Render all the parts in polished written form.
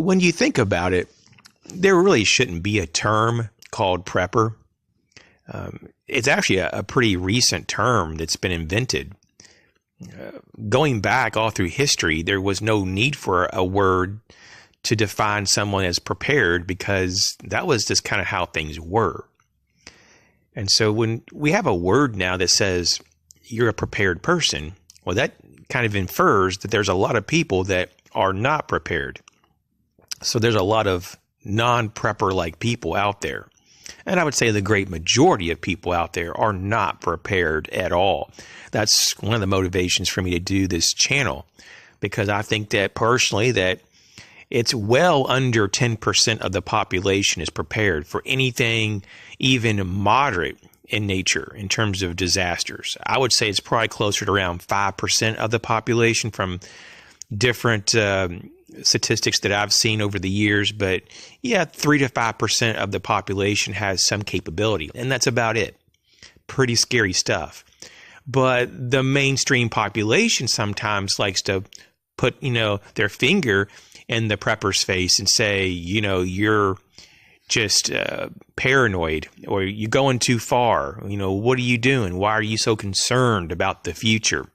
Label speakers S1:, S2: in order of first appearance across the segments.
S1: when you think about it, there really shouldn't be a term called prepper. It's actually a pretty recent term that's been invented. Going back all through history, there was no need for a word to define someone as prepared because that was just kind of how things were. And so when we have a word now that says you're a prepared person, well, that kind of infers that there's a lot of people that are not prepared. So there's a lot of non-prepper-like people out there. And I would say the great majority of people out there are not prepared at all. That's one of the motivations for me to do this channel, because I think that personally that it's well under 10% of the population is prepared for anything even moderate in nature in terms of disasters. I would say it's probably closer to around 5% of the population from different statistics that I've seen over the years. But yeah, 3 to 5% of the population has some capability, and that's about it. Pretty scary stuff. But the mainstream population sometimes likes to put, their finger in the prepper's face and say, you're just paranoid, or you're going too far. What are you doing? Why are you so concerned about the future?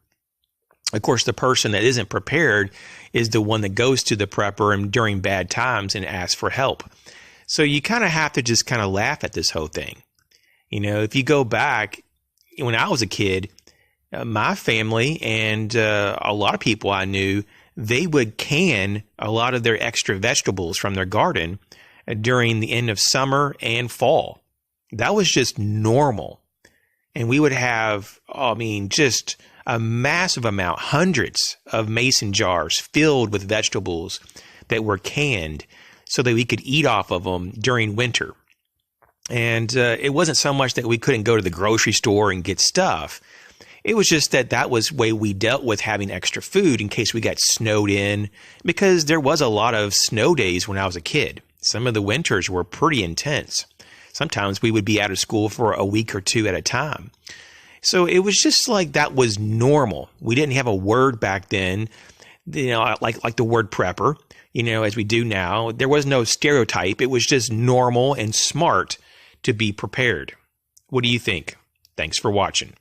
S1: Of course, the person that isn't prepared is the one that goes to the prepper and during bad times and asks for help. So you kind of have to just kind of laugh at this whole thing. If you go back, when I was a kid, my family and a lot of people I knew, they would can a lot of their extra vegetables from their garden during the end of summer and fall. That was just normal. And we would have, just a massive amount, hundreds of mason jars filled with vegetables that were canned so that we could eat off of them during winter. And it wasn't so much that we couldn't go to the grocery store and get stuff. It was just that was the way we dealt with having extra food in case we got snowed in, because there was a lot of snow days when I was a kid. Some of the winters were pretty intense. Sometimes we would be out of school for a week or two at a time. So it was just like that was normal. We didn't have a word back then, like the word prepper, as we do now. There was no stereotype. It was just normal and smart to be prepared. What do you think? Thanks for watching.